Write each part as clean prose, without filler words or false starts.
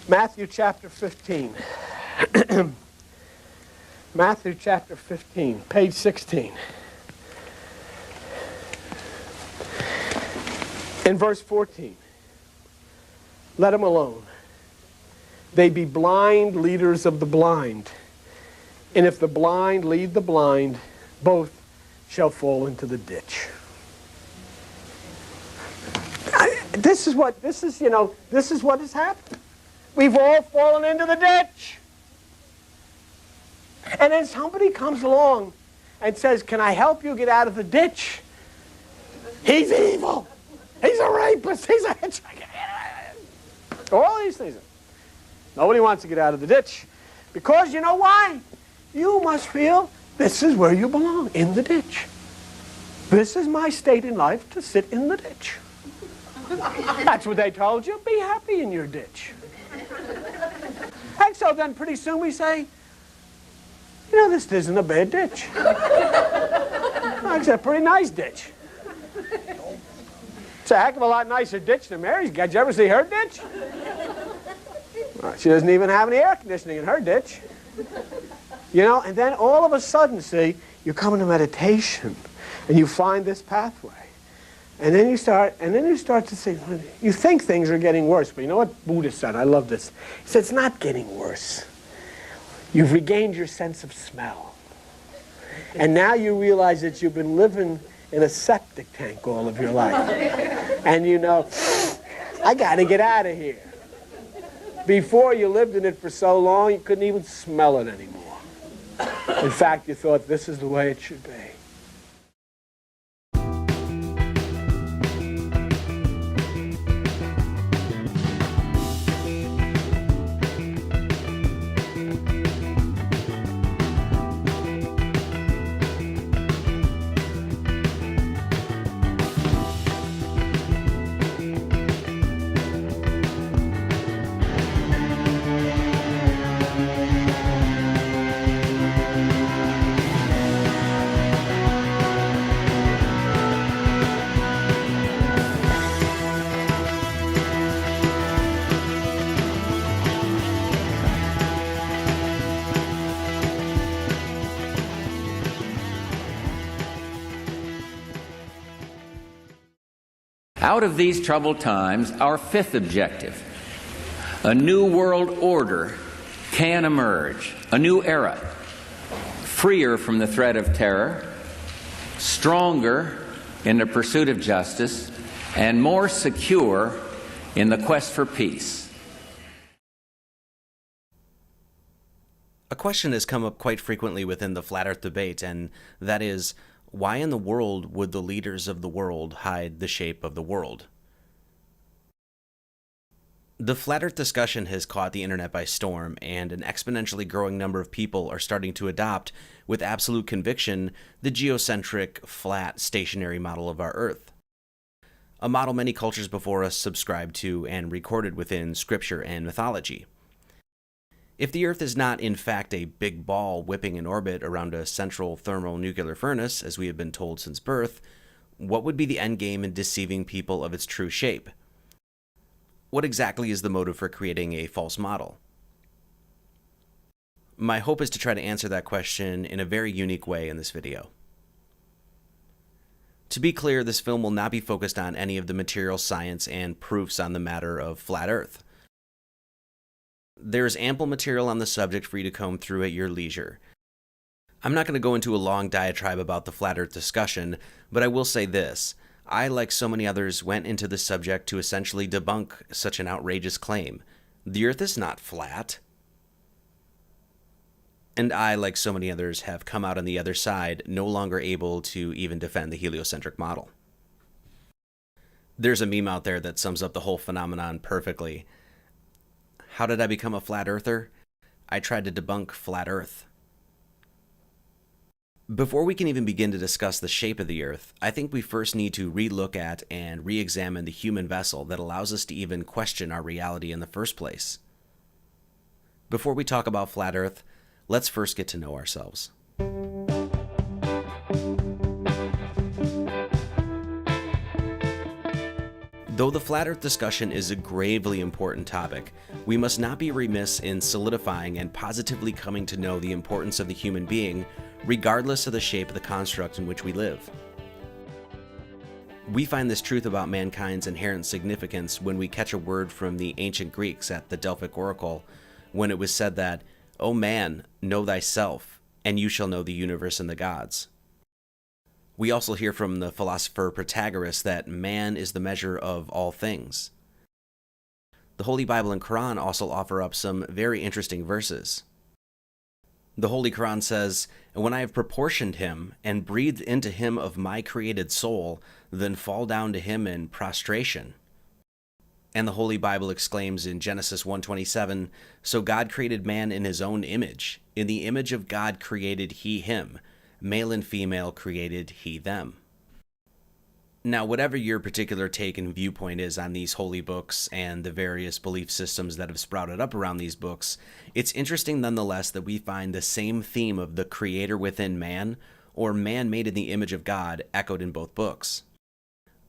Matthew chapter 15. Matthew chapter 15, page 16. In verse 14, let them alone. They be blind leaders of the blind. And if the blind lead the blind, both shall fall into the ditch. This is what has happened. We've all fallen into the ditch. And then somebody comes along and says, can I help you get out of the ditch? He's evil. He's a rapist. He's a hitchhiker. All these things. Nobody wants to get out of the ditch. Because you know why? You must feel this is where you belong, in the ditch. This is my state in life, to sit in the ditch. That's what they told you. Be happy in your ditch. And so then pretty soon we say, you know, this isn't a bad ditch. It's a pretty nice ditch. It's a heck of a lot nicer ditch than Mary's. Did you ever see her ditch? Well, she doesn't even have any air conditioning in her ditch. You know, and then all of a sudden, see, you come into meditation and you find this pathway. And then you start to say, you think things are getting worse, but you know what Buddha said? I love this. He said, it's not getting worse. You've regained your sense of smell. And now you realize that you've been living in a septic tank all of your life. And you know, I got to get out of here. Before you lived in it for so long, you couldn't even smell it anymore. In fact, you thought this is the way it should be. Out of these troubled times, our fifth objective, a new world order can emerge, a new era, freer from the threat of terror, stronger in the pursuit of justice, and more secure in the quest for peace. A question has come up quite frequently within the Flat Earth debate, and that is, why in the world would the leaders of the world hide the shape of the world? The Flat Earth discussion has caught the internet by storm, and an exponentially growing number of people are starting to adopt, with absolute conviction, the geocentric, flat, stationary model of our Earth. A model many cultures before us subscribed to and recorded within scripture and mythology. If the Earth is not in fact a big ball whipping in orbit around a central thermonuclear furnace, as we have been told since birth, what would be the endgame in deceiving people of its true shape? What exactly is the motive for creating a false model? My hope is to try to answer that question in a very unique way in this video. To be clear, this film will not be focused on any of the material science and proofs on the matter of flat Earth. There is ample material on the subject for you to comb through at your leisure. I'm not going to go into a long diatribe about the flat Earth discussion, but I will say this. I, like so many others, went into this subject to essentially debunk such an outrageous claim. The Earth is not flat. And I, like so many others, have come out on the other side, no longer able to even defend the heliocentric model. There's a meme out there that sums up the whole phenomenon perfectly. How did I become a flat earther? I tried to debunk flat Earth. Before we can even begin to discuss the shape of the Earth, I think we first need to re-look at and re-examine the human vessel that allows us to even question our reality in the first place. Before we talk about flat Earth, let's first get to know ourselves. Though the flat earth discussion is a gravely important topic, we must not be remiss in solidifying and positively coming to know the importance of the human being, regardless of the shape of the construct in which we live. We find this truth about mankind's inherent significance when we catch a word from the ancient Greeks at the Delphic Oracle, when it was said that, "O man, know thyself, and you shall know the universe and the gods." We also hear from the philosopher Protagoras that man is the measure of all things. The Holy Bible and Quran also offer up some very interesting verses. The Holy Quran says, "And when I have proportioned him and breathed into him of my created soul, then fall down to him in prostration." And the Holy Bible exclaims in Genesis 1:27, "So God created man in his own image. In the image of God created he him. Male and female created he them." Now, whatever your particular take and viewpoint is on these holy books and the various belief systems that have sprouted up around these books, it's interesting nonetheless that we find the same theme of the creator within man, or man made in the image of God, echoed in both books.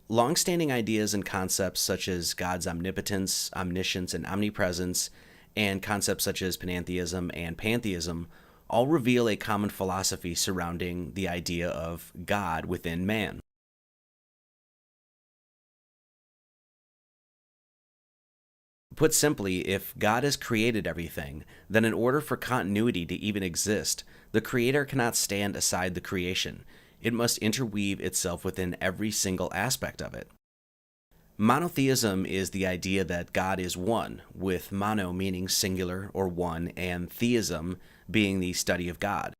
Long-standing ideas and concepts such as God's omnipotence, omniscience, and omnipresence, and concepts such as panentheism and pantheism all reveal a common philosophy surrounding the idea of God within man. Put simply, if God has created everything, then in order for continuity to even exist, the Creator cannot stand aside the creation. It must interweave itself within every single aspect of it. Monotheism is the idea that God is one, with mono meaning singular or one, and theism being the study of God,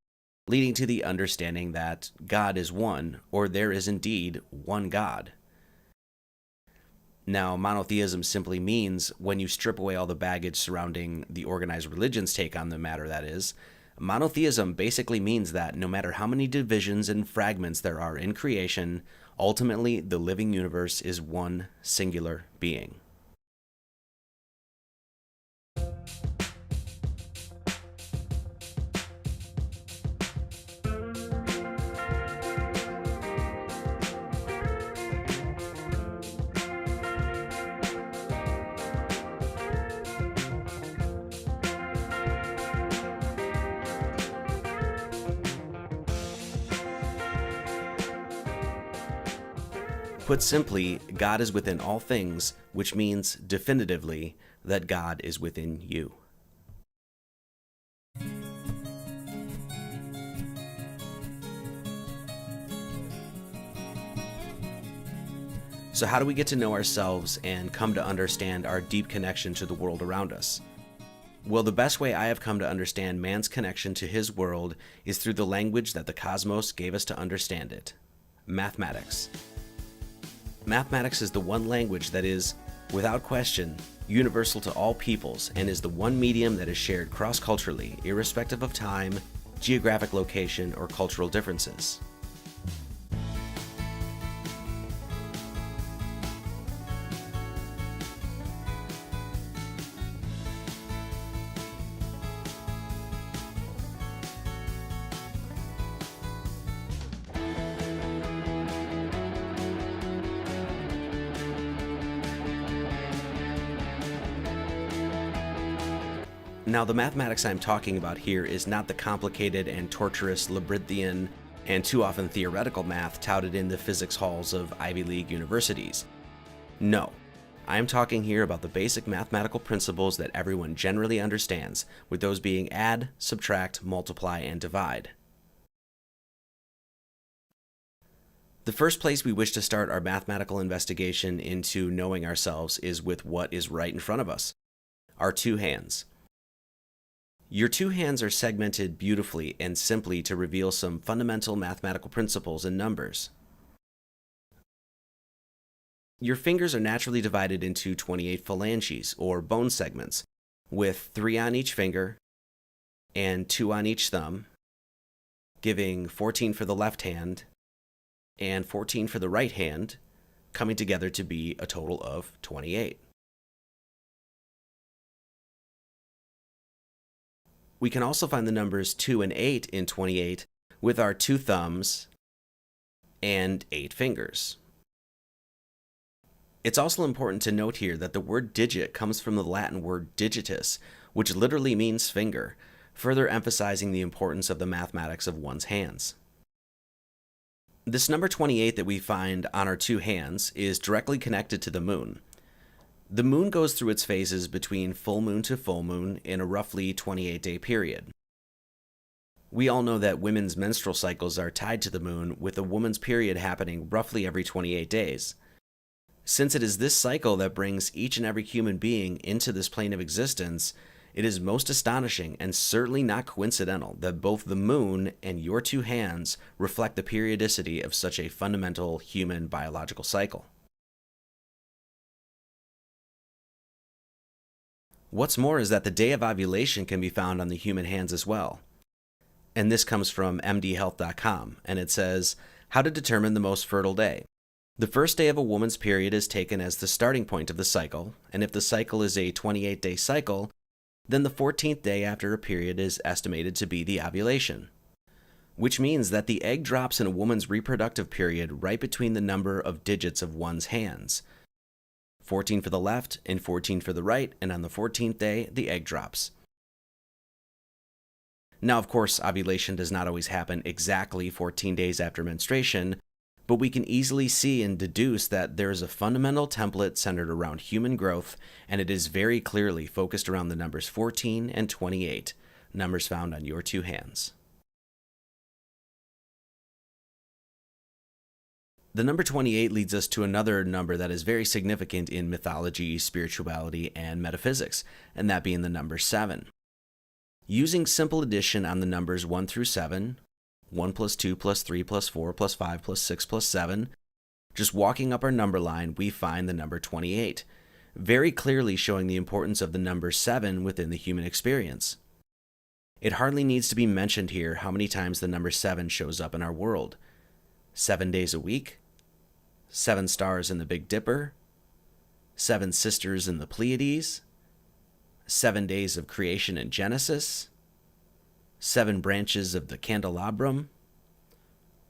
leading to the understanding that God is one, or there is indeed one God. Now, monotheism simply means, when you strip away all the baggage surrounding the organized religion's take on the matter, that is, monotheism basically means that no matter how many divisions and fragments there are in creation, ultimately the living universe is one singular being. Put simply, God is within all things, which means definitively that God is within you. So how do we get to know ourselves and come to understand our deep connection to the world around us? Well, the best way I have come to understand man's connection to his world is through the language that the cosmos gave us to understand it: mathematics. Mathematics is the one language that is, without question, universal to all peoples, and is the one medium that is shared cross-culturally, irrespective of time, geographic location, or cultural differences. Now, the mathematics I'm talking about here is not the complicated and torturous labyrinthian and too often theoretical math touted in the physics halls of Ivy League universities. No, I am talking here about the basic mathematical principles that everyone generally understands, with those being add, subtract, multiply, and divide. The first place we wish to start our mathematical investigation into knowing ourselves is with what is right in front of us: our two hands. Your two hands are segmented beautifully and simply to reveal some fundamental mathematical principles and numbers. Your fingers are naturally divided into 28 phalanges, or bone segments, with 3 on each finger and 2 on each thumb, giving 14 for the left hand and 14 for the right hand, coming together to be a total of 28. We can also find the numbers 2 and 8 in 28 with our 2 thumbs and 8 fingers. It's also important to note here that the word digit comes from the Latin word digitus, which literally means finger, further emphasizing the importance of the mathematics of one's hands. This number 28 that we find on our two hands is directly connected to the moon. The moon goes through its phases between full moon to full moon in a roughly 28-day period. We all know that women's menstrual cycles are tied to the moon, with a woman's period happening roughly every 28 days. Since it is this cycle that brings each and every human being into this plane of existence, it is most astonishing and certainly not coincidental that both the moon and your two hands reflect the periodicity of such a fundamental human biological cycle. What's more is that the day of ovulation can be found on the human hands as well. And this comes from mdhealth.com, and it says, how to determine the most fertile day. The first day of a woman's period is taken as the starting point of the cycle, and if the cycle is a 28-day cycle, then the 14th day after a period is estimated to be the ovulation, which means that the egg drops in a woman's reproductive period right between the number of digits of one's hands. 14 for the left and 14 for the right, and on the 14th day, the egg drops. Now, of course, ovulation does not always happen exactly 14 days after menstruation, but we can easily see and deduce that there is a fundamental template centered around human growth, and it is very clearly focused around the numbers 14 and 28, numbers found on your two hands. The number 28 leads us to another number that is very significant in mythology, spirituality, and metaphysics, and that being the number 7. Using simple addition on the numbers 1 through 7, 1 plus 2 plus 3 plus 4 plus 5 plus 6 plus 7, just walking up our number line, we find the number 28, very clearly showing the importance of the number 7 within the human experience. It hardly needs to be mentioned here how many times the number 7 shows up in our world. 7 days a week, 7 stars in the Big Dipper, 7 sisters in the Pleiades, 7 days of creation in Genesis, 7 branches of the candelabrum.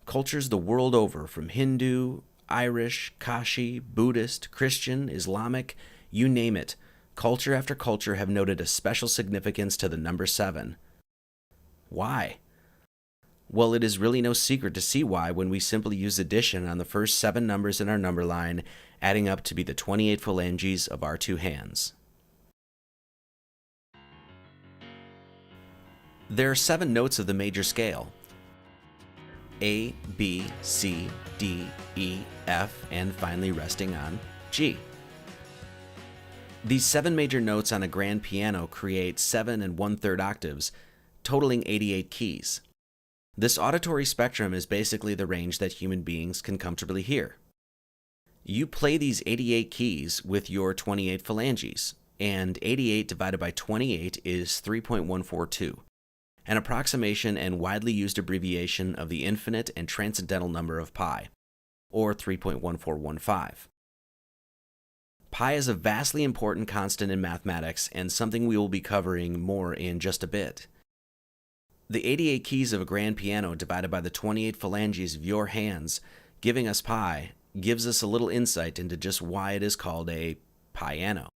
Cultures the world over, from Hindu, Irish, Kashi, Buddhist, Christian, Islamic, you name it, culture after culture have noted a special significance to the number 7. Why? Well, it is really no secret to see why when we simply use addition on the first 7 numbers in our number line, adding up to be the 28 phalanges of our two hands. There are 7 notes of the major scale: A, B, C, D, E, F, and finally resting on G. These 7 major notes on a grand piano create 7 1/3 octaves, totaling 88 keys. This auditory spectrum is basically the range that human beings can comfortably hear. You play these 88 keys with your 28 phalanges, and 88 divided by 28 is 3.142. An approximation and widely used abbreviation of the infinite and transcendental number of pi, or 3.1415. Pi is a vastly important constant in mathematics and something we will be covering more in just a bit. The 88 keys of a grand piano divided by the 28 phalanges of your hands, giving us pi, gives us a little insight into just why it is called a piano.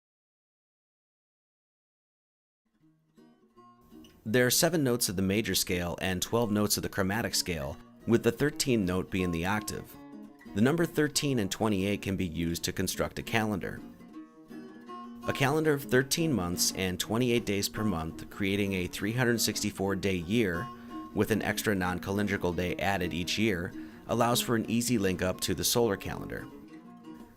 There are 7 notes of the major scale and 12 notes of the chromatic scale, with the 13th note being the octave. The number 13 and 28 can be used to construct a calendar. A calendar of 13 months and 28 days per month, creating a 364-day year, with an extra non-calendrical day added each year, allows for an easy link up to the solar calendar.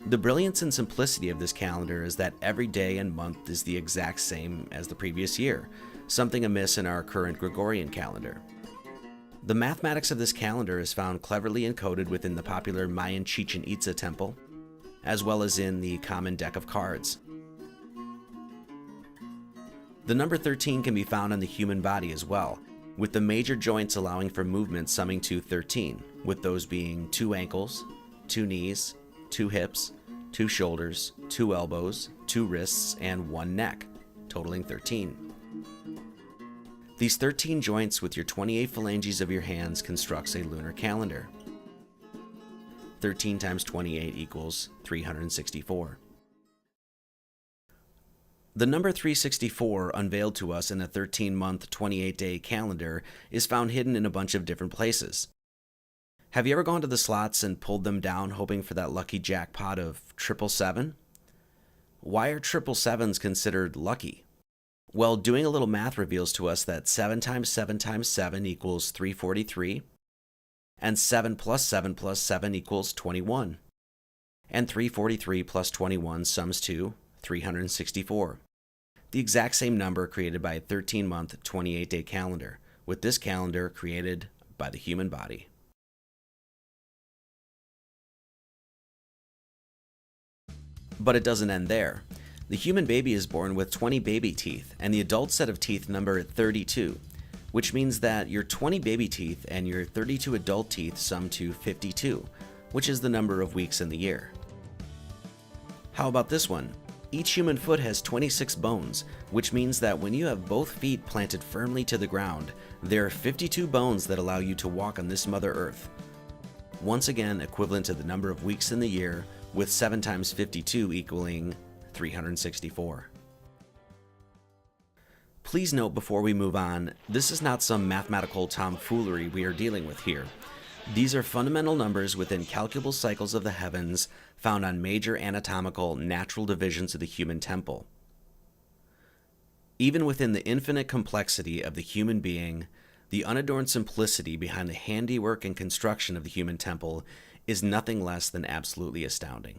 The brilliance and simplicity of this calendar is that every day and month is the exact same as the previous year, something amiss in our current Gregorian calendar. The mathematics of this calendar is found cleverly encoded within the popular Mayan Chichen Itza temple, as well as in the common deck of cards. The number 13 can be found on the human body as well, with the major joints allowing for movement summing to 13, with those being 2 ankles, 2 knees, 2 hips, 2 shoulders, 2 elbows, 2 wrists, and 1 neck, totaling 13. These 13 joints with your 28 phalanges of your hands constructs a lunar calendar. 13 times 28 equals 364. The number 364, unveiled to us in a 13-month, 28-day calendar, is found hidden in a bunch of different places. Have you ever gone to the slots and pulled them down hoping for that lucky jackpot of 777? Why are 777s considered lucky? Well, doing a little math reveals to us that 7 times 7 times 7 equals 343, and 7 plus 7 plus 7 equals 21, and 343 plus 21 sums to 364. The exact same number created by a 13-month, 28-day calendar, with this calendar created by the human body. But it doesn't end there. The human baby is born with 20 baby teeth, and the adult set of teeth number 32, which means that your 20 baby teeth and your 32 adult teeth sum to 52, which is the number of weeks in the year. How about this one? Each human foot has 26 bones, which means that when you have both feet planted firmly to the ground, there are 52 bones that allow you to walk on this Mother Earth. Once again, equivalent to the number of weeks in the year, with 7 times 52 equaling 364. Please note before we move on, this is not some mathematical tomfoolery we are dealing with here. These are fundamental numbers within calculable cycles of the heavens found on major anatomical natural divisions of the human temple. Even within the infinite complexity of the human being, the unadorned simplicity behind the handiwork and construction of the human temple is nothing less than absolutely astounding.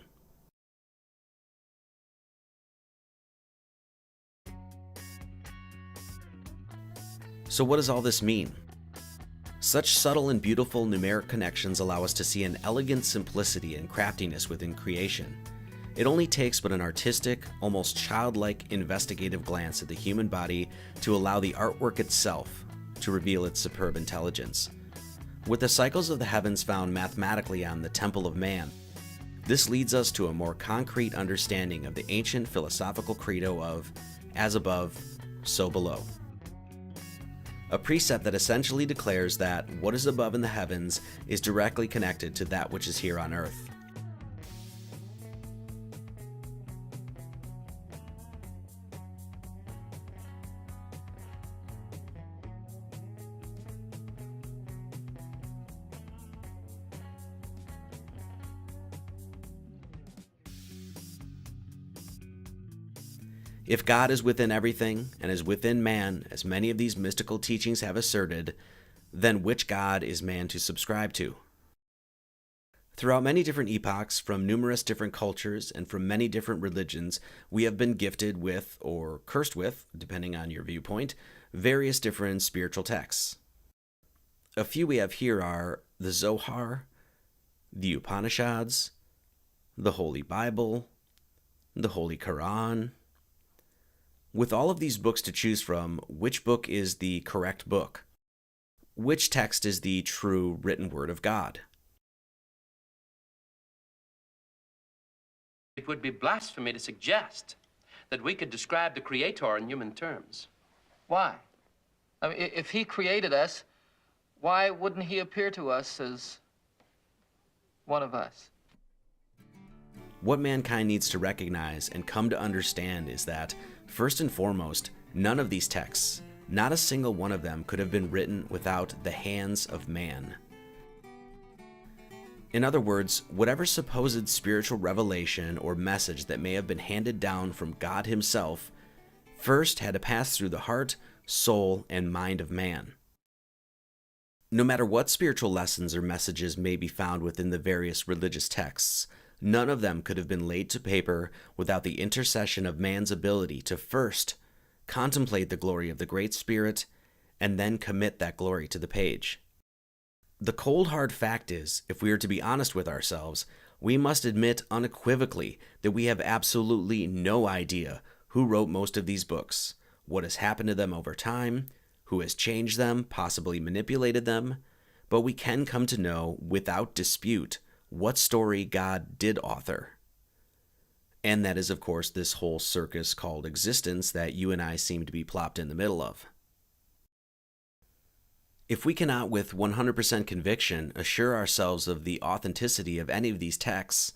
So what does all this mean? Such subtle and beautiful numeric connections allow us to see an elegant simplicity and craftiness within creation. It only takes but an artistic, almost childlike investigative glance at the human body to allow the artwork itself to reveal its superb intelligence. With the cycles of the heavens found mathematically on the temple of man, this leads us to a more concrete understanding of the ancient philosophical credo of, as above, so below. A precept that essentially declares that what is above in the heavens is directly connected to that which is here on earth. If God is within everything and is within man, as many of these mystical teachings have asserted, then which God is man to subscribe to? Throughout many different epochs, from numerous different cultures, and from many different religions, we have been gifted with, or cursed with, depending on your viewpoint, various different spiritual texts. A few we have here are the Zohar, the Upanishads, the Holy Bible, the Holy Quran. With all of these books to choose from, which book is the correct book? Which text is the true written word of God? It would be blasphemy to suggest that we could describe the Creator in human terms. Why? I mean, if he created us, why wouldn't he appear to us as one of us? What mankind needs to recognize and come to understand is that, first and foremost, none of these texts, not a single one of them, could have been written without the hands of man. In other words, whatever supposed spiritual revelation or message that may have been handed down from God himself first had to pass through the heart, soul, and mind of man. No matter what spiritual lessons or messages may be found within the various religious texts, none of them could have been laid to paper without the intercession of man's ability to first contemplate the glory of the Great Spirit and then commit that glory to the page. The cold hard fact is, if we are to be honest with ourselves, we must admit unequivocally that we have absolutely no idea who wrote most of these books, what has happened to them over time, who has changed them, possibly manipulated them, but we can come to know without dispute what story God did author. And that is, of course, this whole circus called existence that you and I seem to be plopped in the middle of. If we cannot with 100% conviction assure ourselves of the authenticity of any of these texts,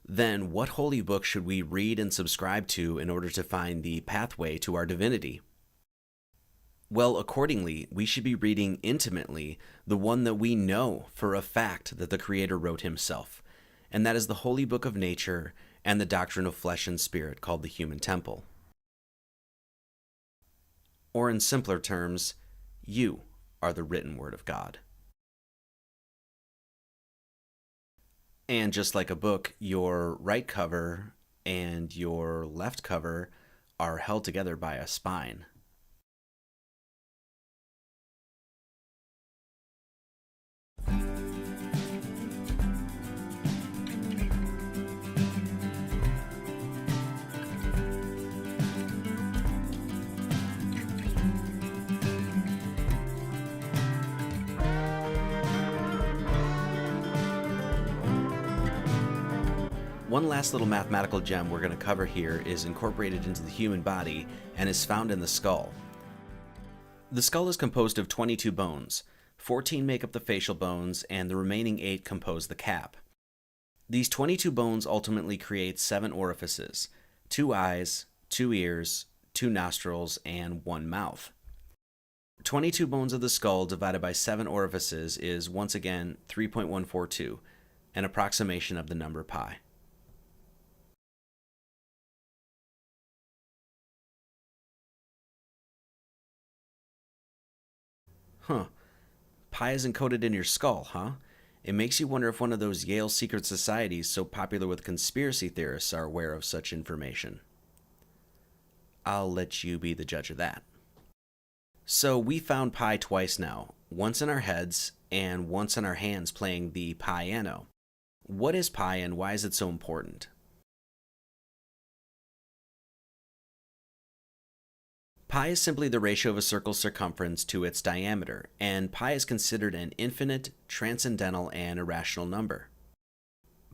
then what holy book should we read and subscribe to in order to find the pathway to our divinity? Well, accordingly, we should be reading intimately the one that we know for a fact that the Creator wrote himself, and that is the holy book of nature and the doctrine of flesh and spirit called the human temple. Or in simpler terms, you are the written word of God. And just like a book, your right cover and your left cover are held together by a spine. One last little mathematical gem we're going to cover here is incorporated into the human body and is found in the skull. The skull is composed of 22 bones. 14 make up the facial bones, and the remaining 8 compose the cap. These 22 bones ultimately create 7 orifices: 2 eyes, 2 ears, 2 nostrils, and 1 mouth. 22 bones of the skull divided by 7 orifices is once again 3.142, an approximation of the number pi. Huh. Pi is encoded in your skull, huh? It makes you wonder if one of those Yale secret societies so popular with conspiracy theorists are aware of such information. I'll let you be the judge of that. So we found pi twice now, once in our heads and once in our hands playing the piano. What is pi and why is it so important? Pi is simply the ratio of a circle's circumference to its diameter, and pi is considered an infinite, transcendental, and irrational number.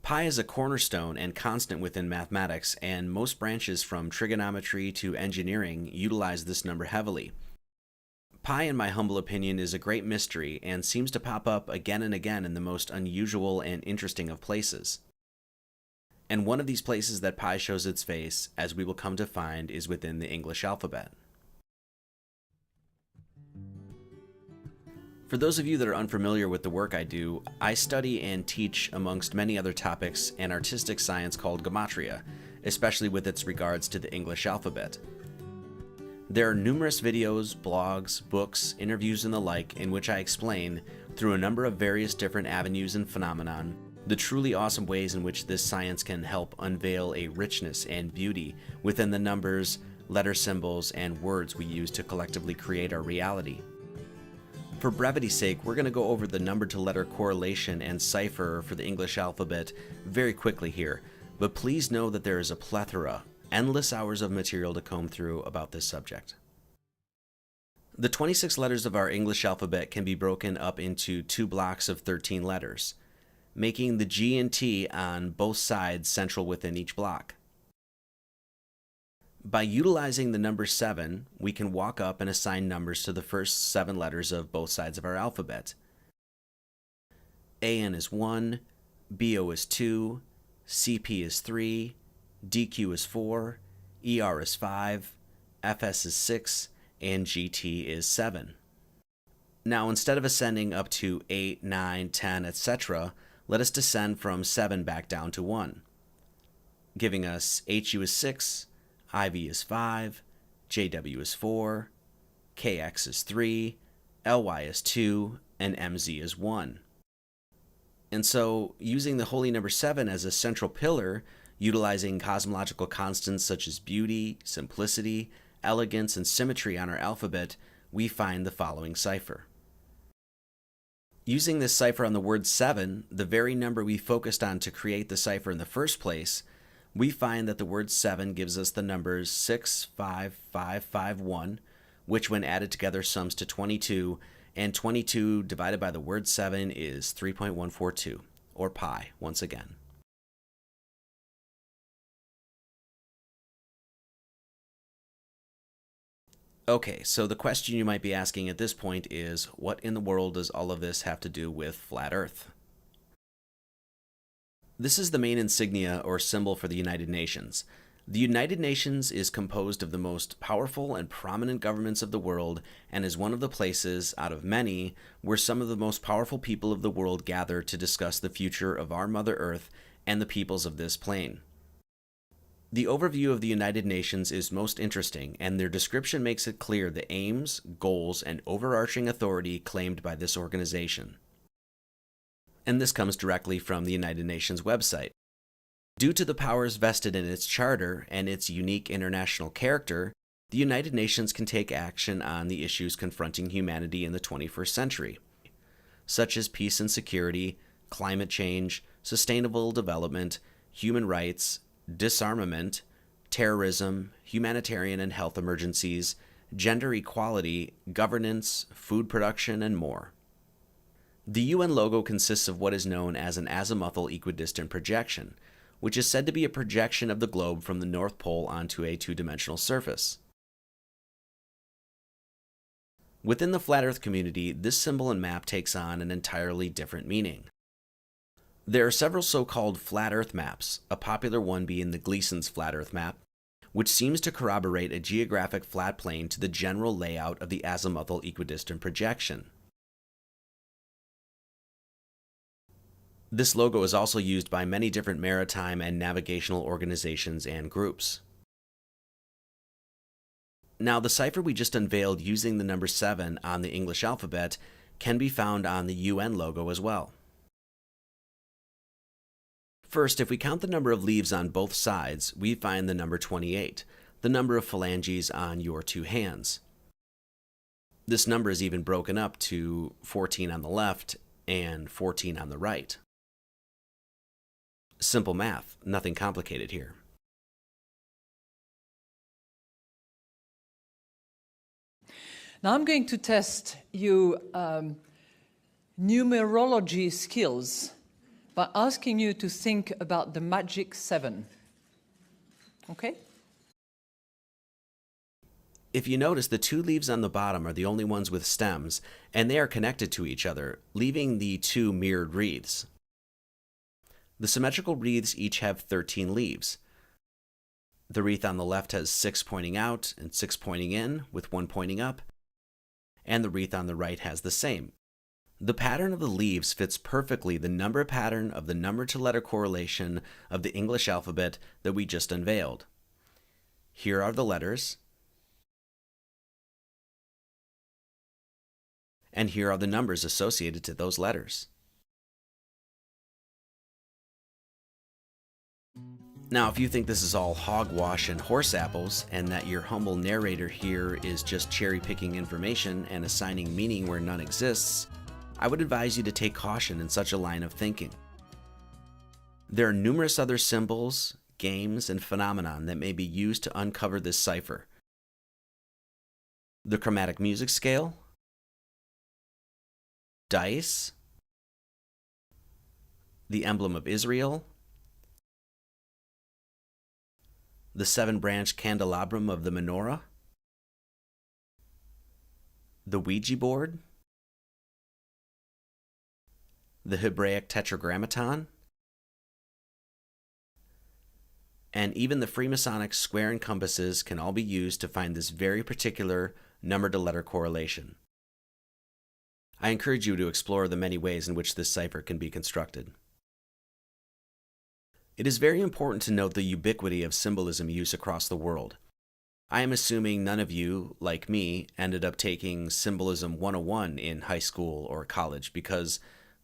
Pi is a cornerstone and constant within mathematics, and most branches from trigonometry to engineering utilize this number heavily. Pi, in my humble opinion, is a great mystery and seems to pop up again and again in the most unusual and interesting of places. And one of these places that pi shows its face, as we will come to find, is within the English alphabet. For those of you that are unfamiliar with the work I do, I study and teach, amongst many other topics, an artistic science called gematria, especially with its regards to the English alphabet. There are numerous videos, blogs, books, interviews, and the like in which I explain, through a number of various different avenues and phenomenon, the truly awesome ways in which this science can help unveil a richness and beauty within the numbers, letter symbols, and words we use to collectively create our reality. For brevity's sake, we're going to go over the number-to-letter correlation and cipher for the English alphabet very quickly here, but please know that there is a plethora, endless hours of material to comb through about this subject. The 26 letters of our English alphabet can be broken up into 2 blocks of 13 letters, making the G and T on both sides central within each block. By utilizing the number 7, we can walk up and assign numbers to the first 7 letters of both sides of our alphabet. AN is 1, BO is 2, CP is 3, DQ is 4, ER is 5, FS is 6, and GT is 7. Now, instead of ascending up to 8, 9, 10, etc., let us descend from 7 back down to 1, giving us HU is 6, IV is 5, JW is 4, KX is 3, LY is 2, and MZ is 1. And so, using the holy number 7 as a central pillar, utilizing cosmological constants such as beauty, simplicity, elegance, and symmetry on our alphabet, we find the following cipher. Using this cipher on the word 7, the very number we focused on to create the cipher in the first place, we find that the word 7 gives us the numbers 65551, which when added together sums to 22, and 22 divided by the word 7 is 3.142, or pi, once again. Okay, so the question you might be asking at this point is, what in the world does all of this have to do with flat Earth? This is the main insignia or symbol for the United Nations. The United Nations is composed of the most powerful and prominent governments of the world and is one of the places, out of many, where some of the most powerful people of the world gather to discuss the future of our Mother Earth and the peoples of this plane. The overview of the United Nations is most interesting, and their description makes it clear the aims, goals, and overarching authority claimed by this organization. And this comes directly from the United Nations website. Due to the powers vested in its charter and its unique international character, the United Nations can take action on the issues confronting humanity in the 21st century, such as peace and security, climate change, sustainable development, human rights, disarmament, terrorism, humanitarian and health emergencies, gender equality, governance, food production, and more. The UN logo consists of what is known as an azimuthal equidistant projection, which is said to be a projection of the globe from the North Pole onto a two-dimensional surface. Within the Flat Earth community, this symbol and map takes on an entirely different meaning. There are several so-called Flat Earth maps, a popular one being the Gleason's Flat Earth map, which seems to corroborate a geographic flat plane to the general layout of the azimuthal equidistant projection. This logo is also used by many different maritime and navigational organizations and groups. Now, the cipher we just unveiled using the number 7 on the English alphabet can be found on the UN logo as well. First, if we count the number of leaves on both sides, we find the number 28, the number of phalanges on your two hands. This number is even broken up to 14 on the left and 14 on the right. Simple math, nothing complicated here. Now I'm going to test your numerology skills by asking you to think about the magic 7. Okay? If you notice, the two leaves on the bottom are the only ones with stems, and they are connected to each other, leaving the two mirrored wreaths. The symmetrical wreaths each have 13 leaves. The wreath on the left has 6 pointing out and 6 pointing in, with 1 pointing up, and the wreath on the right has the same. The pattern of the leaves fits perfectly the number pattern of the number-to-letter correlation of the English alphabet that we just unveiled. Here are the letters, and here are the numbers associated to those letters. Now, if you think this is all hogwash and horse apples, and that your humble narrator here is just cherry-picking information and assigning meaning where none exists, I would advise you to take caution in such a line of thinking. There are numerous other symbols, games, and phenomenon that may be used to uncover this cipher. The chromatic music scale, dice, the emblem of Israel, the 7-branch candelabrum of the menorah, the Ouija board, the Hebraic tetragrammaton, and even the Freemasonic square and compasses can all be used to find this very particular number-to-letter correlation. I encourage you to explore the many ways in which this cipher can be constructed. It is very important to note the ubiquity of symbolism use across the world. I am assuming none of you, like me, ended up taking Symbolism 101 in high school or college because,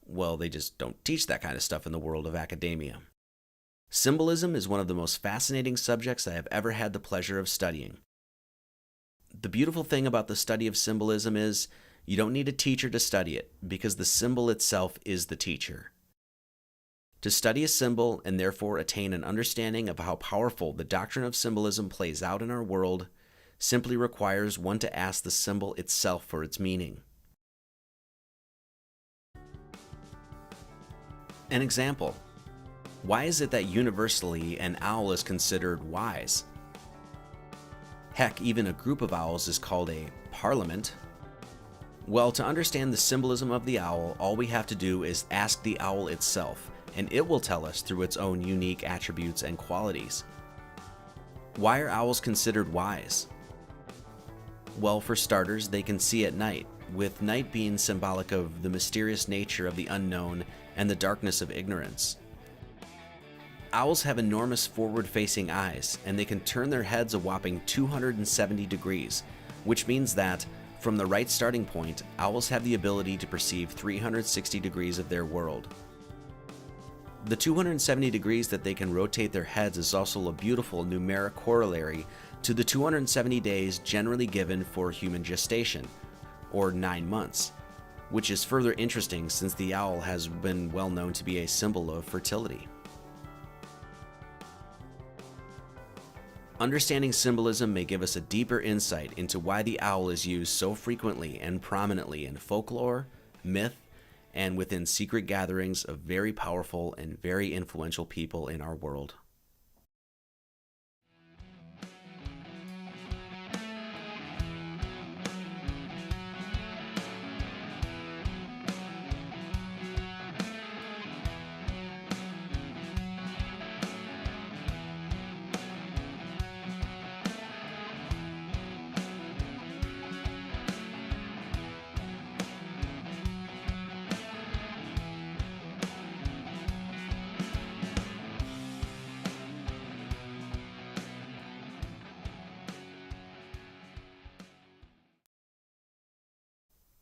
well, they just don't teach that kind of stuff in the world of academia. Symbolism is one of the most fascinating subjects I have ever had the pleasure of studying. The beautiful thing about the study of symbolism is you don't need a teacher to study it, because the symbol itself is the teacher. To study a symbol and therefore attain an understanding of how powerful the doctrine of symbolism plays out in our world simply requires one to ask the symbol itself for its meaning. An example. Why is it that universally an owl is considered wise? Heck, even a group of owls is called a parliament. Well, to understand the symbolism of the owl, all we have to do is ask the owl itself, and it will tell us through its own unique attributes and qualities. Why are owls considered wise? Well, for starters, they can see at night, with night being symbolic of the mysterious nature of the unknown and the darkness of ignorance. Owls have enormous forward-facing eyes, and they can turn their heads a whopping 270 degrees, which means that, from the right starting point, owls have the ability to perceive 360 degrees of their world. The 270 degrees that they can rotate their heads is also a beautiful numeric corollary to the 270 days generally given for human gestation, or 9 months, which is further interesting since the owl has been well known to be a symbol of fertility. Understanding symbolism may give us a deeper insight into why the owl is used so frequently and prominently in folklore, myth, and within secret gatherings of very powerful and very influential people in our world.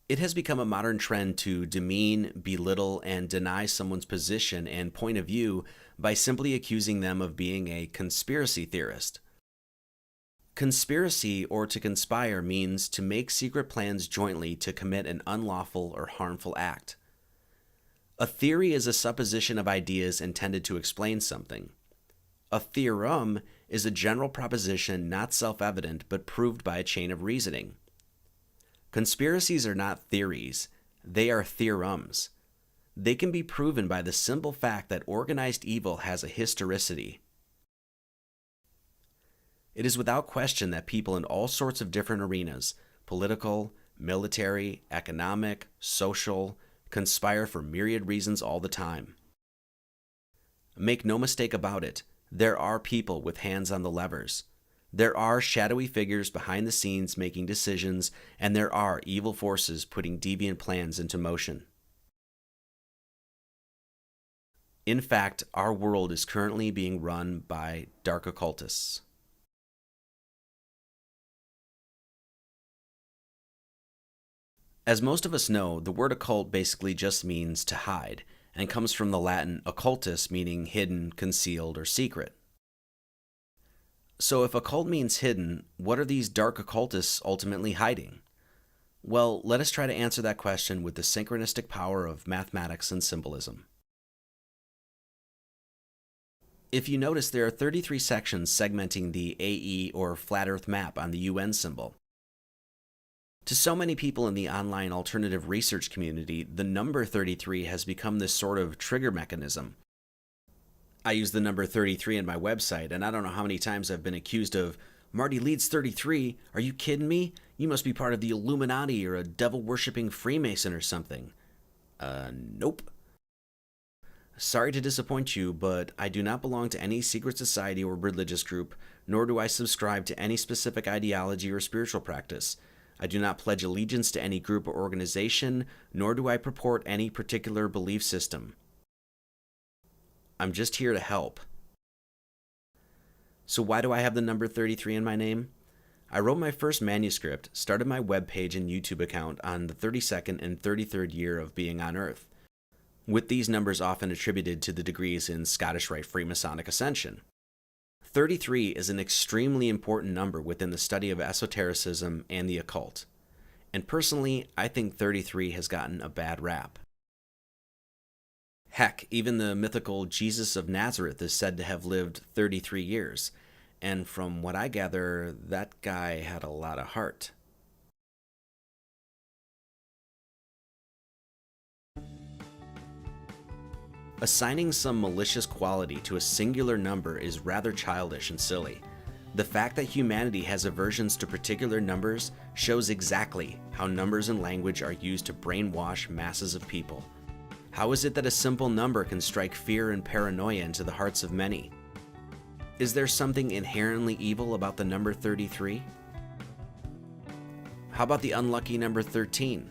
It has become a modern trend to demean, belittle, and deny someone's position and point of view by simply accusing them of being a conspiracy theorist. Conspiracy, or to conspire, means to make secret plans jointly to commit an unlawful or harmful act. A theory is a supposition of ideas intended to explain something. A theorem is a general proposition not self-evident but proved by a chain of reasoning. Conspiracies are not theories, they are theorems. They can be proven by the simple fact that organized evil has a historicity. It is without question that people in all sorts of different arenas, political, military, economic, social, conspire for myriad reasons all the time. Make no mistake about it, there are people with hands on the levers. There are shadowy figures behind the scenes making decisions, and there are evil forces putting deviant plans into motion. In fact, our world is currently being run by dark occultists. As most of us know, the word occult basically just means to hide, and comes from the Latin occultus, meaning hidden, concealed, or secret. So if occult means hidden, what are these dark occultists ultimately hiding? Well, let us try to answer that question with the synchronistic power of mathematics and symbolism. If you notice, there are 33 sections segmenting the AE or flat earth map on the UN symbol. To so many people in the online alternative research community, the number 33 has become this sort of trigger mechanism. I use the number 33 in my website, and I don't know how many times I've been accused of, "Marty Leeds 33, are you kidding me? You must be part of the Illuminati or a devil-worshipping Freemason or something." Nope. Sorry to disappoint you, but I do not belong to any secret society or religious group, nor do I subscribe to any specific ideology or spiritual practice. I do not pledge allegiance to any group or organization, nor do I purport any particular belief system. I'm just here to help. So why do I have the number 33 in my name? I wrote my first manuscript, started my webpage and YouTube account on the 32nd and 33rd year of being on Earth, with these numbers often attributed to the degrees in Scottish Rite Freemasonic Ascension. 33 is an extremely important number within the study of esotericism and the occult. And personally, I think 33 has gotten a bad rap. Heck, even the mythical Jesus of Nazareth is said to have lived 33 years, and from what I gather, that guy had a lot of heart. Assigning some malicious quality to a singular number is rather childish and silly. The fact that humanity has aversions to particular numbers shows exactly how numbers and language are used to brainwash masses of people. How is it that a simple number can strike fear and paranoia into the hearts of many? Is there something inherently evil about the number 33? How about the unlucky number 13?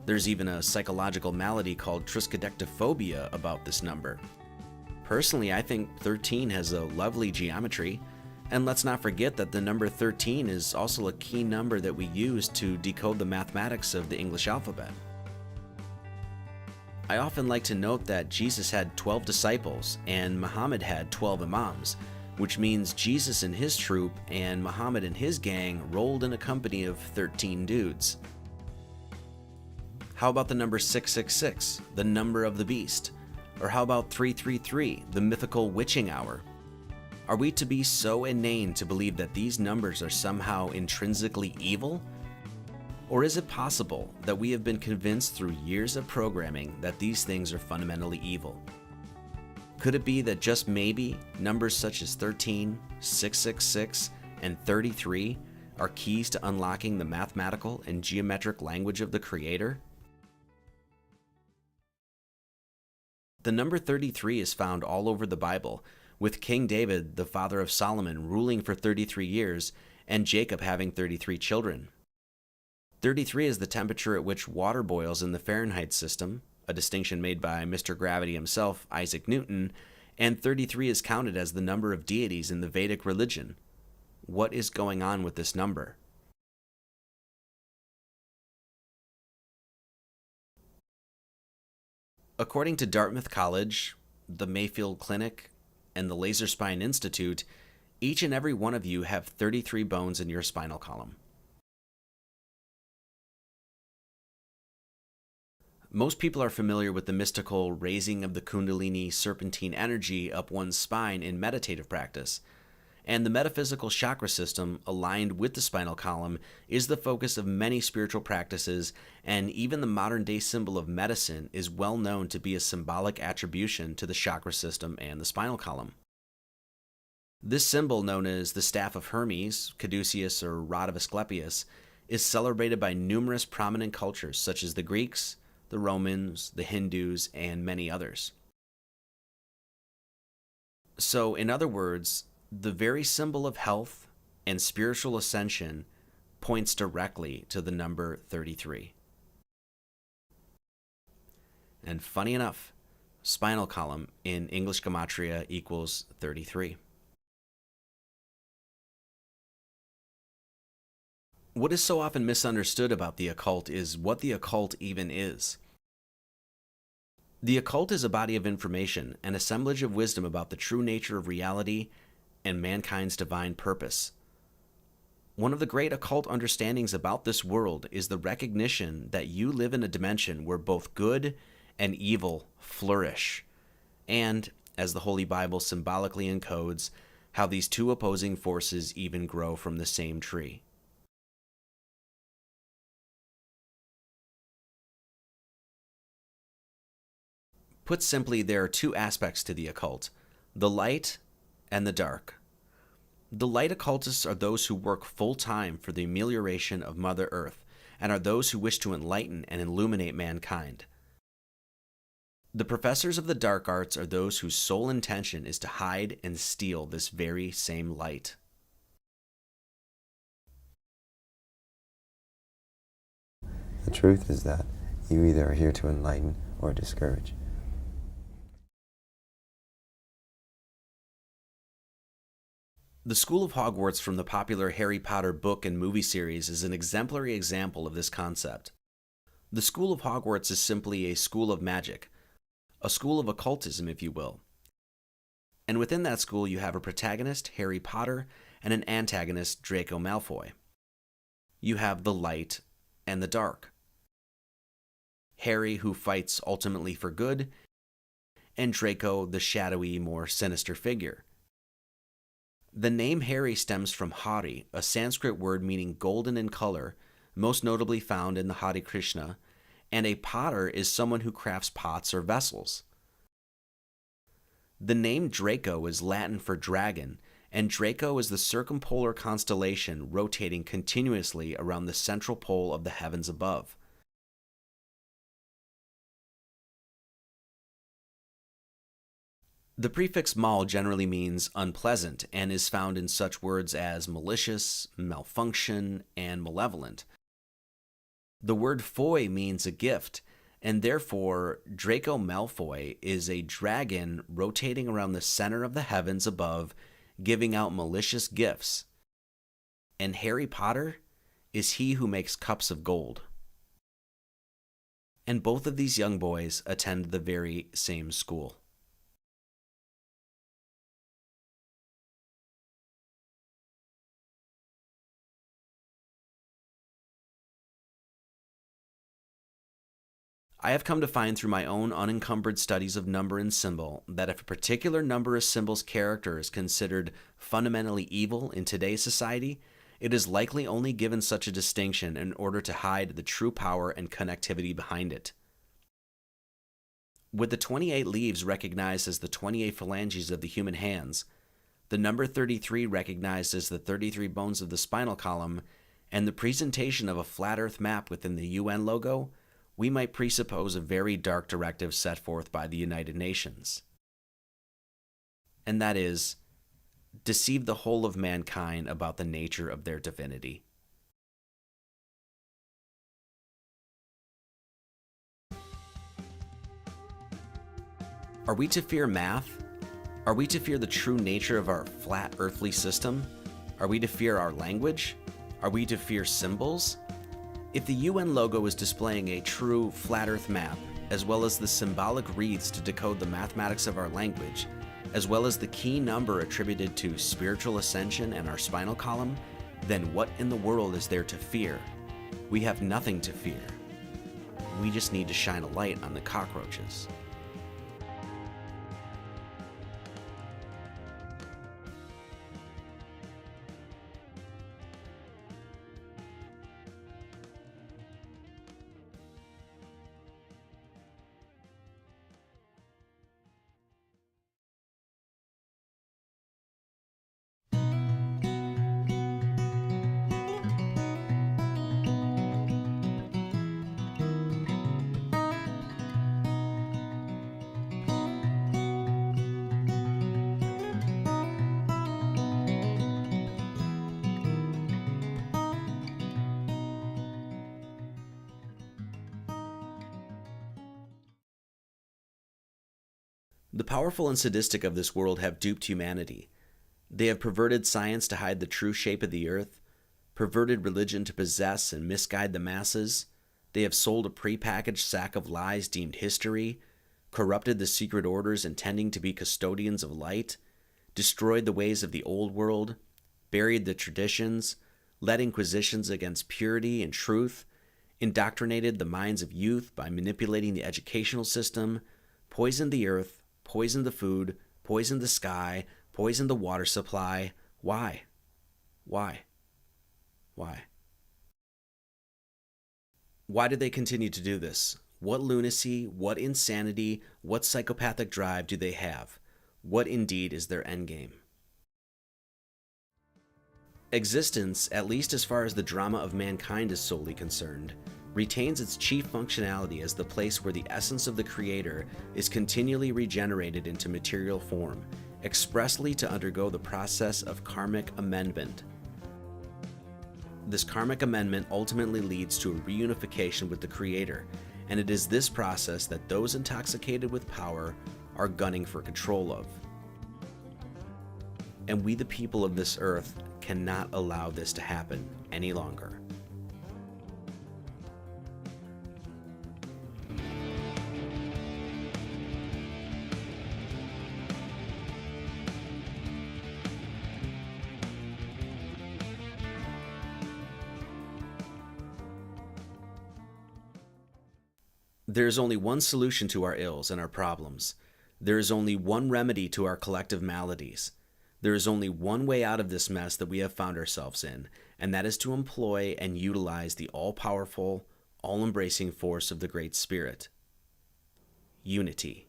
There's even a psychological malady called triskaidekaphobia about this number. Personally, I think 13 has a lovely geometry, and let's not forget that the number 13 is also a key number that we use to decode the mathematics of the English alphabet. I often like to note that Jesus had 12 disciples and Muhammad had 12 imams, which means Jesus and his troop and Muhammad and his gang rolled in a company of 13 dudes. How about the number 666, the number of the beast? Or how about 333, the mythical witching hour? Are we to be so inane to believe that these numbers are somehow intrinsically evil? Or is it possible that we have been convinced through years of programming that these things are fundamentally evil? Could it be that just maybe numbers such as 13, 666, and 33 are keys to unlocking the mathematical and geometric language of the Creator? The number 33 is found all over the Bible, with King David, the father of Solomon, ruling for 33 years, and Jacob having 33 children. 33 is the temperature at which water boils in the Fahrenheit system, a distinction made by Mr. Gravity himself, Isaac Newton, and 33 is counted as the number of deities in the Vedic religion. What is going on with this number? According to Dartmouth College, the Mayfield Clinic, and the Laser Spine Institute, each and every one of you have 33 bones in your spinal column. Most people are familiar with the mystical raising of the Kundalini serpentine energy up one's spine in meditative practice, and the metaphysical chakra system aligned with the spinal column is the focus of many spiritual practices, and even the modern-day symbol of medicine is well known to be a symbolic attribution to the chakra system and the spinal column. This symbol, known as the Staff of Hermes, Caduceus, or Rod of Asclepius, is celebrated by numerous prominent cultures such as the Greeks, the Romans, the Hindus, and many others. So, in other words, the very symbol of health and spiritual ascension points directly to the number 33. And funny enough, spinal column in English gematria equals 33. What is so often misunderstood about the occult is what the occult even is. The occult is a body of information, an assemblage of wisdom about the true nature of reality and mankind's divine purpose. One of the great occult understandings about this world is the recognition that you live in a dimension where both good and evil flourish, and, as the Holy Bible symbolically encodes, how these two opposing forces even grow from the same tree. Put simply, there are two aspects to the occult: the light and the dark. The light occultists are those who work full-time for the amelioration of Mother Earth, and are those who wish to enlighten and illuminate mankind. The professors of the dark arts are those whose sole intention is to hide and steal this very same light. The truth is that you either are here to enlighten or discourage. The School of Hogwarts from the popular Harry Potter book and movie series is an exemplary example of this concept. The School of Hogwarts is simply a school of magic, a school of occultism, if you will. And within that school you have a protagonist, Harry Potter, and an antagonist, Draco Malfoy. You have the light and the dark. Harry, who fights ultimately for good, and Draco, the shadowy, more sinister figure. The name Harry stems from Hari, a Sanskrit word meaning golden in color, most notably found in the Hare Krishna, and a potter is someone who crafts pots or vessels. The name Draco is Latin for dragon, and Draco is the circumpolar constellation rotating continuously around the central pole of the heavens above. The prefix mal generally means unpleasant and is found in such words as malicious, malfunction, and malevolent. The word foy means a gift, and therefore Draco Malfoy is a dragon rotating around the center of the heavens above, giving out malicious gifts. And Harry Potter is he who makes cups of gold. And both of these young boys attend the very same school. I have come to find through my own unencumbered studies of number and symbol that if a particular number or symbol's character is considered fundamentally evil in today's society, it is likely only given such a distinction in order to hide the true power and connectivity behind it. With the 28 leaves recognized as the 28 phalanges of the human hands, the number 33 recognized as the 33 bones of the spinal column, and the presentation of a flat Earth map within the UN logo, we might presuppose a very dark directive set forth by the United Nations. And that is, deceive the whole of mankind about the nature of their divinity. Are we to fear math? Are we to fear the true nature of our flat earthly system? Are we to fear our language? Are we to fear symbols? If the UN logo is displaying a true flat earth map, as well as the symbolic wreaths to decode the mathematics of our language, as well as the key number attributed to spiritual ascension and our spinal column, then what in the world is there to fear? We have nothing to fear. We just need to shine a light on the cockroaches. The powerful and sadistic of this world have duped humanity. They have perverted science to hide the true shape of the earth, perverted religion to possess and misguide the masses. They have sold a prepackaged sack of lies deemed history, corrupted the secret orders intending to be custodians of light, destroyed the ways of the old world, buried the traditions, led inquisitions against purity and truth, indoctrinated the minds of youth by manipulating the educational system, poisoned the earth, poisoned the food, poisoned the sky, poisoned the water supply. Why? Why? Why? Why do they continue to do this? What lunacy, what insanity, what psychopathic drive do they have? What indeed is their endgame? Existence, at least as far as the drama of mankind is solely concerned, retains its chief functionality as the place where the essence of the Creator is continually regenerated into material form, expressly to undergo the process of karmic amendment. This karmic amendment ultimately leads to a reunification with the Creator, and it is this process that those intoxicated with power are gunning for control of. And we, the people of this earth, cannot allow this to happen any longer. There is only one solution to our ills and our problems. There is only one remedy to our collective maladies. There is only one way out of this mess that we have found ourselves in, and that is to employ and utilize the all-powerful, all-embracing force of the Great Spirit. Unity.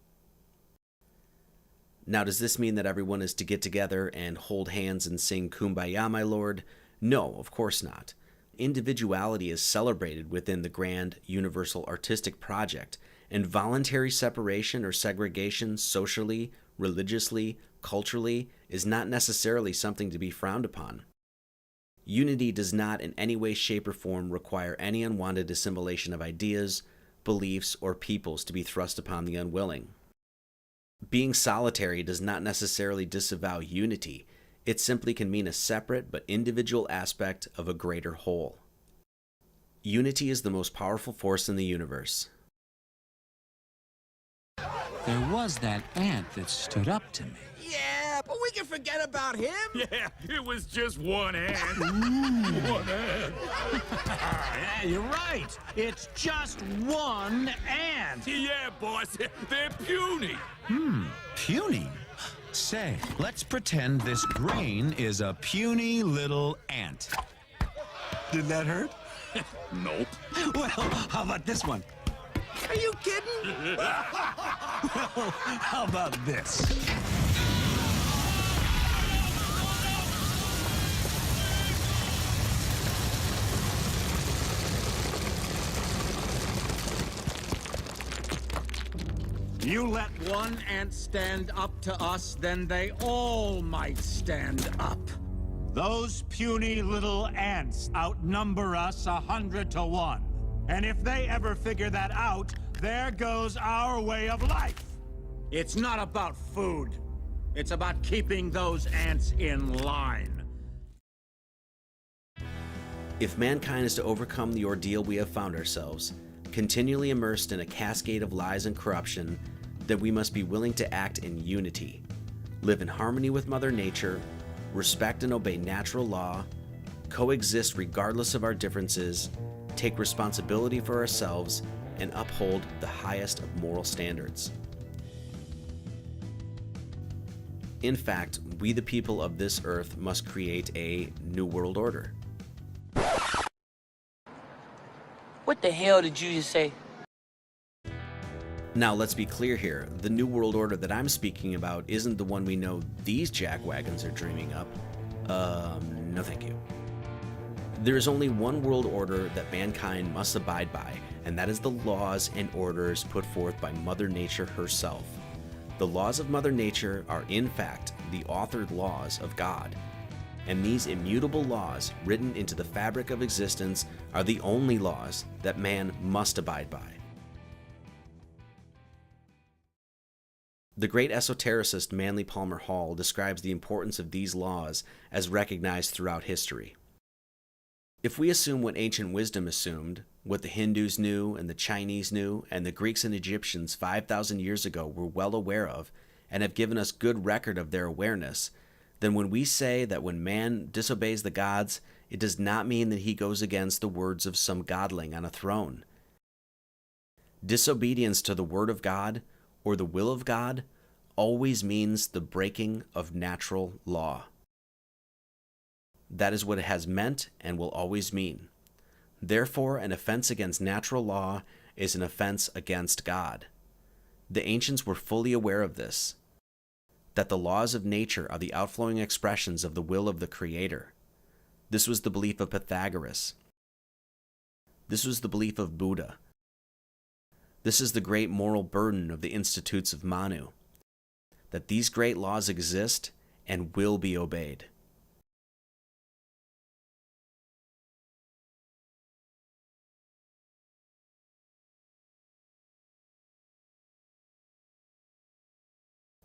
Now, does this mean that everyone is to get together and hold hands and sing Kumbaya, my lord? No, of course not. Individuality is celebrated within the grand universal artistic project, and voluntary separation or segregation socially, religiously, culturally is not necessarily something to be frowned upon. Unity does not in any way, shape, or form require any unwanted assimilation of ideas, beliefs, or peoples to be thrust upon the unwilling. Being solitary does not necessarily disavow unity. It simply can mean a separate but individual aspect of a greater whole. Unity is the most powerful force in the universe. There was that ant that stood up to me. Yeah, but we can forget about him. Yeah, it was just one ant. One ant. Yeah, you're right. It's just one ant. Yeah, boss, they're puny. Puny? Say, let's pretend this grain is a puny little ant. Did that hurt? Nope. Well, how about this one? Are you kidding? Well, how about this? You let one ant stand up to us, then they all might stand up. Those puny little ants outnumber us 100 to 1. And if they ever figure that out, there goes our way of life. It's not about food. It's about keeping those ants in line. If mankind is to overcome the ordeal we have found ourselves, continually immersed in a cascade of lies and corruption, then we must be willing to act in unity, live in harmony with Mother Nature, respect and obey natural law, coexist regardless of our differences, take responsibility for ourselves, and uphold the highest of moral standards. In fact, we the people of this earth must create a new world order. What the hell did you just say? Now, let's be clear here. The New World Order that I'm speaking about isn't the one we know these jackwagons are dreaming up. No thank you. There is only one world order that mankind must abide by, and that is the laws and orders put forth by Mother Nature herself. The laws of Mother Nature are, in fact, the authored laws of God. And these immutable laws, written into the fabric of existence, are the only laws that man must abide by. The great esotericist Manly Palmer Hall describes the importance of these laws as recognized throughout history. If we assume what ancient wisdom assumed, what the Hindus knew and the Chinese knew, and the Greeks and Egyptians 5,000 years ago were well aware of, and have given us good record of their awareness, then when we say that when man disobeys the gods, it does not mean that he goes against the words of some godling on a throne. Disobedience to the word of God, or the will of God, always means the breaking of natural law. That is what it has meant and will always mean. Therefore, an offense against natural law is an offense against God. The ancients were fully aware of this, that the laws of nature are the outflowing expressions of the will of the Creator. This was the belief of Pythagoras. This was the belief of Buddha. This is the great moral burden of the Institutes of Manu, that these great laws exist and will be obeyed.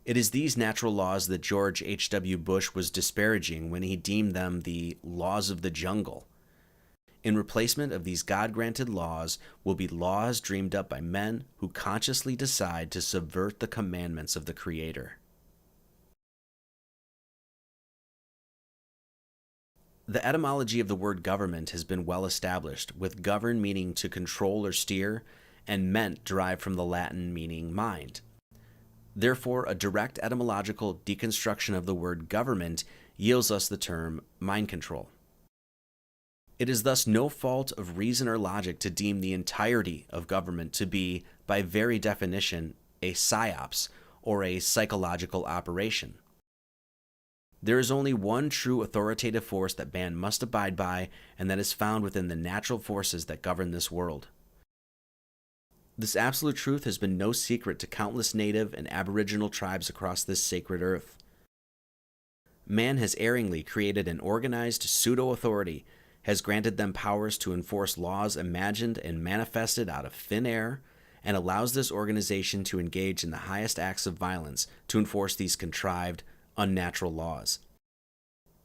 It is these natural laws that George H.W. Bush was disparaging when he deemed them the laws of the jungle. In replacement of these God-granted laws will be laws dreamed up by men who consciously decide to subvert the commandments of the Creator. The etymology of the word government has been well established, with govern meaning to control or steer, and ment derived from the Latin meaning mind. Therefore, a direct etymological deconstruction of the word government yields us the term mind control. It is thus no fault of reason or logic to deem the entirety of government to be, by very definition, a psyops, or a psychological operation. There is only one true authoritative force that man must abide by, and that is found within the natural forces that govern this world. This absolute truth has been no secret to countless native and aboriginal tribes across this sacred earth. Man has erringly created an organized pseudo-authority, has granted them powers to enforce laws imagined and manifested out of thin air, and allows this organization to engage in the highest acts of violence to enforce these contrived, unnatural laws.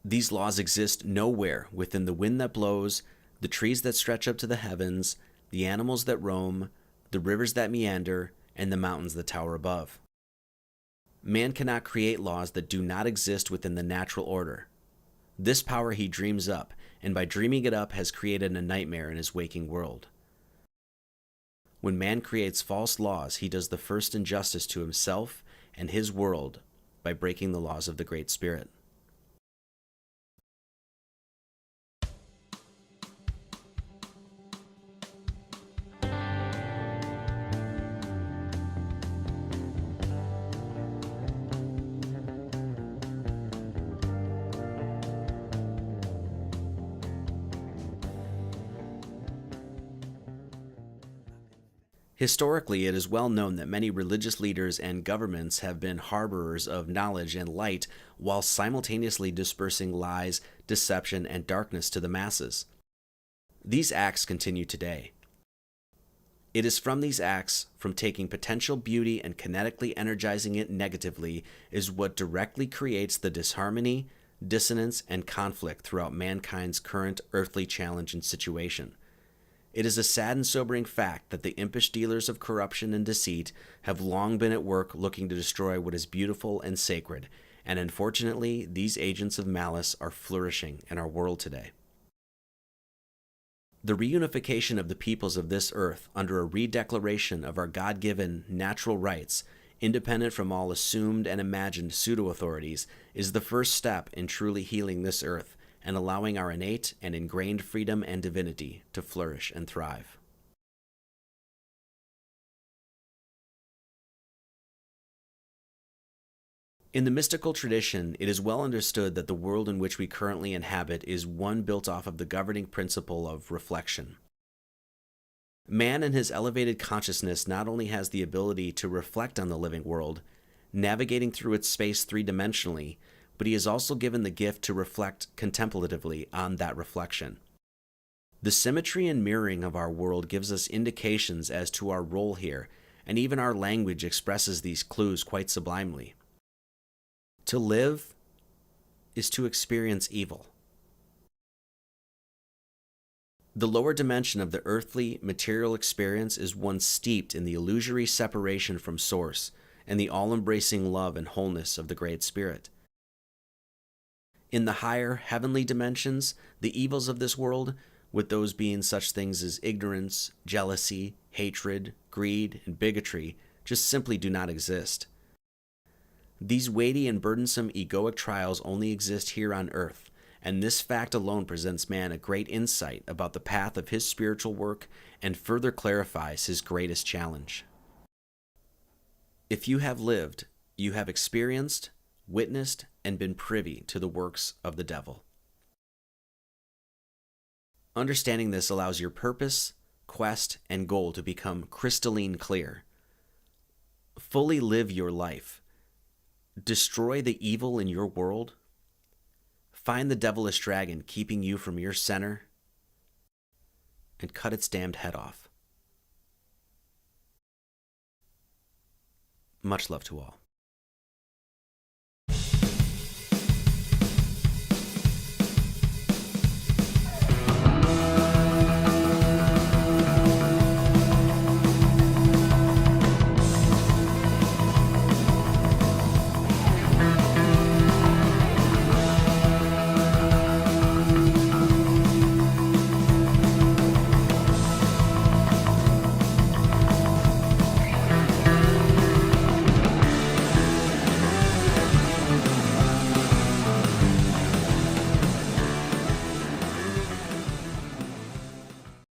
These laws exist nowhere within the wind that blows, the trees that stretch up to the heavens, the animals that roam, the rivers that meander, and the mountains that tower above. Man cannot create laws that do not exist within the natural order. This power he dreams up, and by dreaming it up has created a nightmare in his waking world. When man creates false laws, he does the first injustice to himself and his world by breaking the laws of the Great Spirit. Historically, it is well known that many religious leaders and governments have been harborers of knowledge and light while simultaneously dispersing lies, deception, and darkness to the masses. These acts continue today. It is from these acts, from taking potential beauty and kinetically energizing it negatively, is what directly creates the disharmony, dissonance, and conflict throughout mankind's current earthly challenge and situation. It is a sad and sobering fact that the impish dealers of corruption and deceit have long been at work looking to destroy what is beautiful and sacred, and unfortunately, these agents of malice are flourishing in our world today. The reunification of the peoples of this earth under a redeclaration of our God-given natural rights, independent from all assumed and imagined pseudo-authorities, is the first step in truly healing this earth and allowing our innate and ingrained freedom and divinity to flourish and thrive. In the mystical tradition, it is well understood that the world in which we currently inhabit is one built off of the governing principle of reflection. Man in his elevated consciousness not only has the ability to reflect on the living world, navigating through its space three-dimensionally, but he is also given the gift to reflect contemplatively on that reflection. The symmetry and mirroring of our world gives us indications as to our role here, and even our language expresses these clues quite sublimely. To live is to experience evil. The lower dimension of the earthly, material experience is one steeped in the illusory separation from Source and the all-embracing love and wholeness of the Great Spirit. In the higher, heavenly dimensions, the evils of this world, with those being such things as ignorance, jealousy, hatred, greed, and bigotry, just simply do not exist. These weighty and burdensome egoic trials only exist here on earth, and this fact alone presents man a great insight about the path of his spiritual work and further clarifies his greatest challenge. If you have lived, you have experienced, witnessed, and been privy to the works of the devil. Understanding this allows your purpose, quest, and goal to become crystalline clear. Fully live your life. Destroy the evil in your world. Find the devilish dragon keeping you from your center, and cut its damned head off. Much love to all.